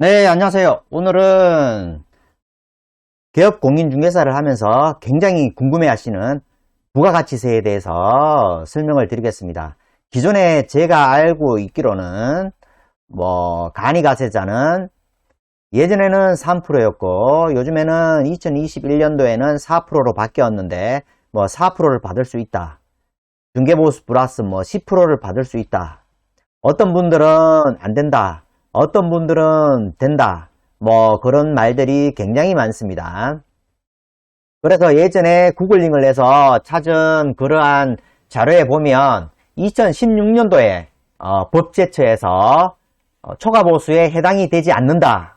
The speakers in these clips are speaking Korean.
네, 안녕하세요. 오늘은 개업 공인중개사를 하면서 굉장히 궁금해 하시는 부가가치세에 대해서 설명을 드리겠습니다. 기존에 제가 알고 있기로는 간이가세자는 예전에는 3%였고 요즘에는 2021년도에는 4%로 바뀌었는데 4%를 받을 수 있다. 중개보수 플러스 10%를 받을 수 있다. 어떤 분들은 안 된다. 어떤 분들은 된다. 그런 말들이 굉장히 많습니다. 그래서 예전에 구글링을 해서 찾은 그러한 자료에 보면 2016년도에 법제처에서 초과보수에 해당이 되지 않는다.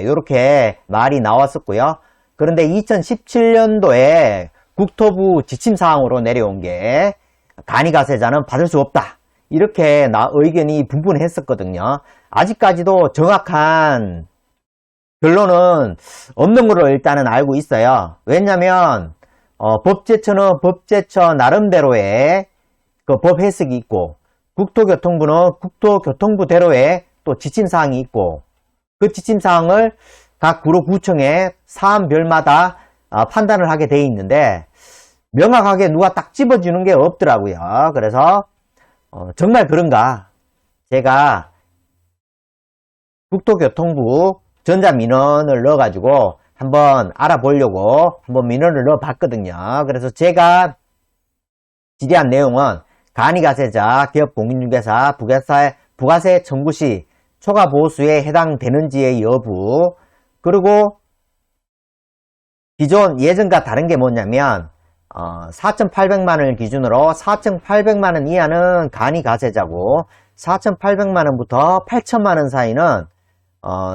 이렇게 말이 나왔었고요. 그런데 2017년도에 국토부 지침사항으로 내려온 게 간이가세자는 받을 수 없다. 이렇게 의견이 분분했었거든요. 아직까지도 정확한 결론은 없는 걸로 일단은 알고 있어요. 왜냐면 법제처는 법제처 나름대로의 그 법 해석이 있고 국토교통부는 국토교통부대로의 또 지침사항이 있고 그 지침사항을 각 구로구청의 사안별마다 판단을 하게 돼 있는데 명확하게 누가 딱 집어주는 게 없더라고요. 그래서 정말 그런가 제가 국토교통부 전자민원을 넣어가지고 한번 알아보려고 한번 민원을 넣어봤거든요. 그래서 제가 질의한 내용은 간이가세자, 기업공인중개사, 부가세 청구 시 초과보수에 해당되는지의 여부, 그리고 기존 예전과 다른 게 뭐냐면 4,800만원을 기준으로 4,800만원 이하는 간이가세자고 4,800만원부터 8,000만원 사이는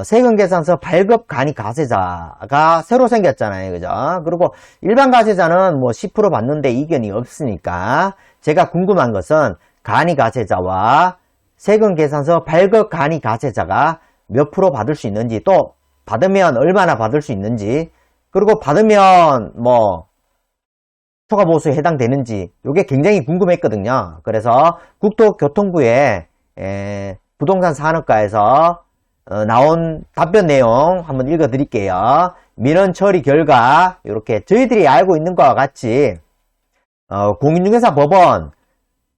세금계산서 발급 간이가세자가 새로 생겼잖아요. 그죠? 그리고 일반 가세자는 10% 받는데 이견이 없으니까 제가 궁금한 것은 간이가세자와 세금계산서 발급 간이가세자가 몇 프로 받을 수 있는지, 또 받으면 얼마나 받을 수 있는지, 그리고 받으면 초과보수에 해당되는지 이게 굉장히 궁금했거든요. 그래서 국토교통부의 부동산 산업과에서 나온 답변 내용 한번 읽어 드릴게요. 민원 처리 결과 이렇게 저희들이 알고 있는 것과 같이 공인중개사법원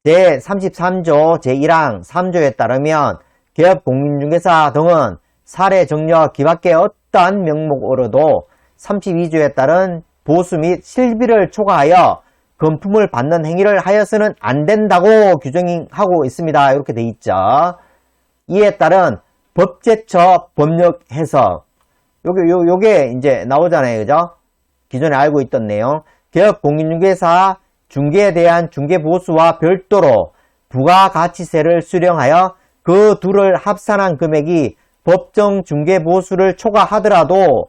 제33조 제1항 3조에 따르면 기업공인중개사 등은 사례 정려 기밖의 어떠한 명목으로도 32조에 따른 보수 및 실비를 초과하여 금품을 받는 행위를 하여서는 안 된다고 규정하고 있습니다. 이렇게 돼 있죠. 이에 따른 법제처 법력 해석. 요게 이제 나오잖아요. 그죠? 기존에 알고 있던 내용. 기업 공인중개사 중개에 대한 중개보수와 별도로 부가가치세를 수령하여 그 둘을 합산한 금액이 법정 중개보수를 초과하더라도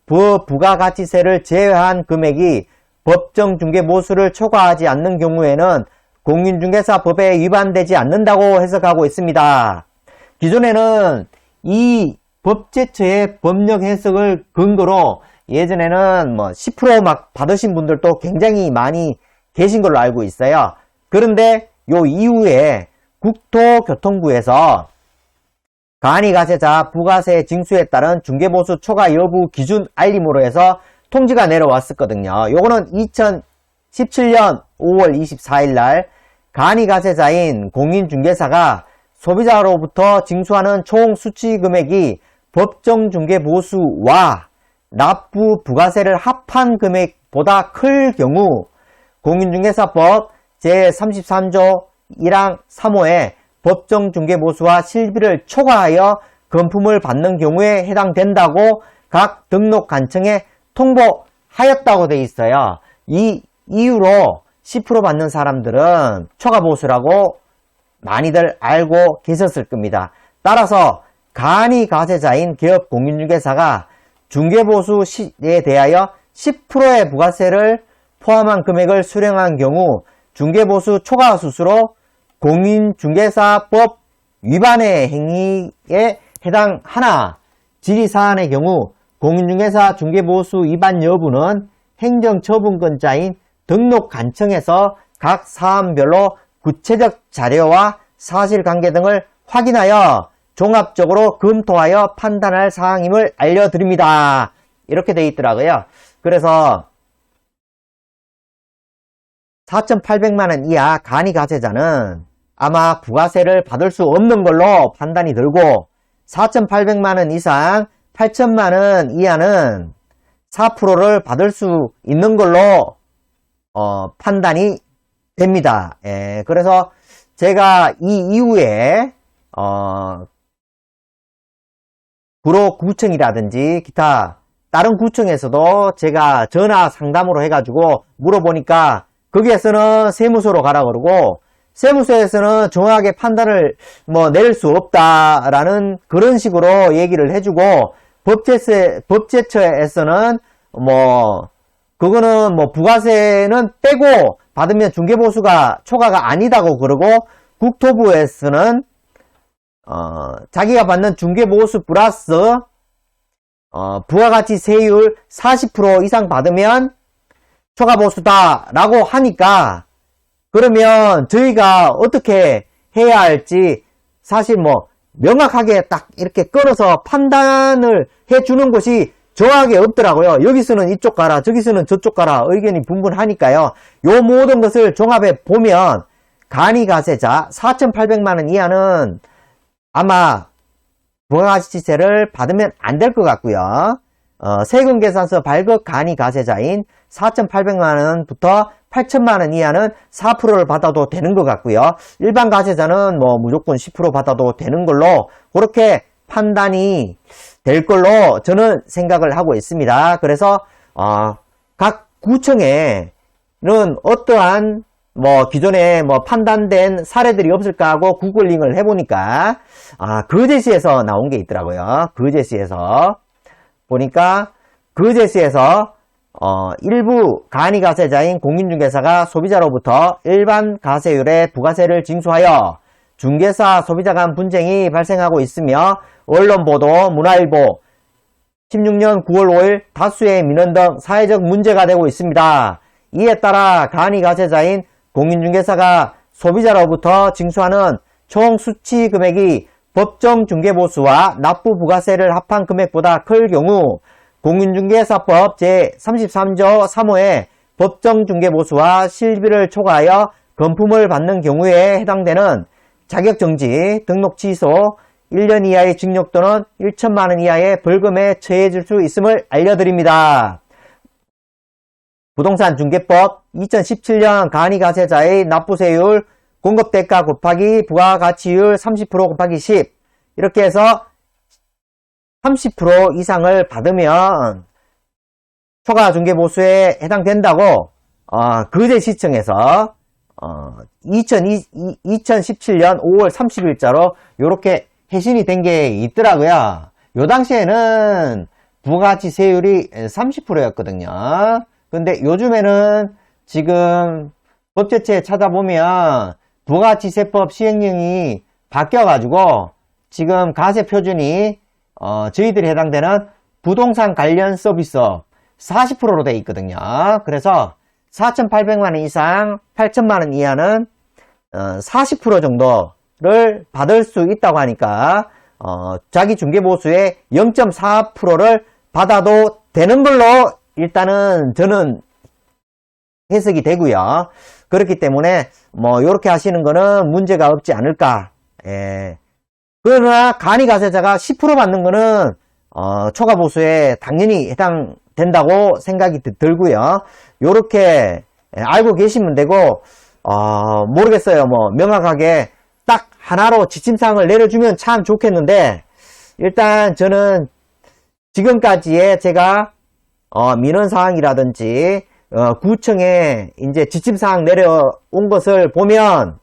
부가가치세를 제외한 금액이 법정 중개보수를 초과하지 않는 경우에는 공인중개사법에 위반되지 않는다고 해석하고 있습니다. 기존에는 이 법제처의 법력 해석을 근거로 예전에는 10% 막 받으신 분들도 굉장히 많이 계신 걸로 알고 있어요. 그런데 요 이후에 국토교통부에서 간이가세자 부가세 징수에 따른 중개보수 초과 여부 기준 알림으로 해서 통지가 내려왔었거든요. 요거는 2017년 5월 24일 날 간이가세자인 공인중개사가 소비자로부터 징수하는 총 수취 금액이 법정 중개보수와 납부 부가세를 합한 금액보다 클 경우 공인중개사법 제33조 1항 3호에 법정 중개보수와 실비를 초과하여 금품을 받는 경우에 해당된다고 각 등록관청에 통보하였다고 돼 있어요. 이 이유로 10% 받는 사람들은 초과보수라고 많이들 알고 계셨을 겁니다. 따라서 간이가세자인 기업 공인중개사가 중개보수에 대하여 10%의 부가세를 포함한 금액을 수령한 경우 중개보수 초과 수수로 공인중개사법 위반의 행위에 해당하나 질의사안의 경우 공인중개사 중개보수 위반 여부는 행정처분권자인 등록관청에서 각 사안별로 구체적 자료와 사실관계 등을 확인하여 종합적으로 검토하여 판단할 사항임을 알려드립니다. 이렇게 돼 있더라고요. 그래서 4,800만원 이하 간이가세자는 아마 부가세를 받을 수 없는 걸로 판단이 들고 4,800만원 이상 8,000만원 이하는 4%를 받을 수 있는 걸로 판단이 됩니다. 예, 그래서 제가 이 이후에 구로구청이라든지 기타 다른 구청에서도 제가 전화 상담으로 해가지고 물어보니까 거기에서는 세무서로 가라 그러고 세무서에서는 정확하게 판단을 낼 수 없다라는 그런 식으로 얘기를 해주고 법제처에서는 그거는 부가세는 빼고 받으면 중개보수가 초과가 아니다고 그러고 국토부에서는 자기가 받는 중개보수 플러스 부가가치 세율 40% 이상 받으면 초과보수다 라고 하니까 그러면 저희가 어떻게 해야 할지 사실 명확하게 딱 이렇게 끊어서 판단을 해주는 것이 정확하게 없더라고요. 여기서는 이쪽 가라 저기서는 저쪽 가라 의견이 분분하니까요. 요 모든 것을 종합해 보면 간이가세자 4,800만원 이하는 아마 부가가치세를 받으면 안 될 것 같고요. 세금계산서 발급 간이가세자인 4,800만원부터 8,000만원 이하는 4%를 받아도 되는 것 같고요. 일반 가세자는 무조건 10% 받아도 되는 걸로 그렇게 판단이 될 걸로 저는 생각을 하고 있습니다. 그래서 각 구청에는 어떠한 기존에 판단된 사례들이 없을까 하고 구글링을 해보니까 거제시에서 나온 게 있더라고요. 거제시에서 보니까 거제시에서 일부 간이가세자인 공인중개사가 소비자로부터 일반 가세율의 부가세를 징수하여 중개사 소비자 간 분쟁이 발생하고 있으며 언론보도 문화일보 16년 9월 5일 다수의 민원 등 사회적 문제가 되고 있습니다. 이에 따라 간이가세자인 공인중개사가 소비자로부터 징수하는 총 수치 금액이 법정 중개보수와 납부 부가세를 합한 금액보다 클 경우 공인중개사법 제33조 3호의 법정 중개보수와 실비를 초과하여 금품을 받는 경우에 해당되는 자격정지, 등록 취소, 1년 이하의 징역 또는 1천만원 이하의 벌금에 처해질 수 있음을 알려드립니다. 부동산 중개법 2017년 간이가세자의 납부세율 공급대가 곱하기 부가가치율 30% 곱하기 10 이렇게 해서 30% 이상을 받으면 초과중개보수에 해당된다고 거제시청에서 2017년 5월 30일자로 이렇게 해신이 된 게 있더라고요. 요 당시에는 부가가치 세율이 30%였거든요. 근데 요즘에는 지금 법제처에 찾아보면 부가가치세법 시행령이 바뀌어가지고 지금 가세표준이 저희들이 해당되는 부동산 관련 서비스업 40%로 되어 있거든요. 그래서 4,800만원 이상 8,000만원 이하는 40% 정도를 받을 수 있다고 하니까 자기 중개보수의 0.4%를 받아도 되는 걸로 일단은 저는 해석이 되고요. 그렇기 때문에 요렇게 하시는 거는 문제가 없지 않을까. 예. 그러나 간이가세자가 10% 받는 거는 초과보수에 당연히 해당된다고 생각이 들고요. 요렇게 알고 계시면 되고 모르겠어요. 명확하게 딱 하나로 지침사항을 내려주면 참 좋겠는데 일단 저는 지금까지의 제가 민원사항이라든지 구청에 이제 지침사항 내려온 것을 보면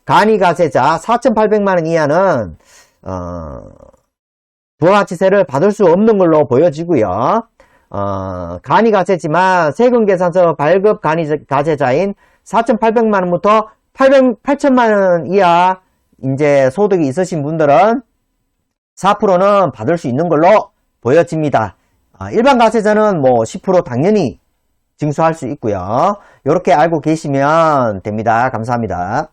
간이가세자 4,800만원 이하는 부가가치세를 받을 수 없는 걸로 보여지고요. 간이가세지만 세금계산서 발급 간이가세자인 4,800만원부터 8,000만원 이하 이제 소득이 있으신 분들은 4%는 받을 수 있는 걸로 보여집니다. 일반 가세자는 10% 당연히 징수할 수 있고요. 이렇게 알고 계시면 됩니다. 감사합니다.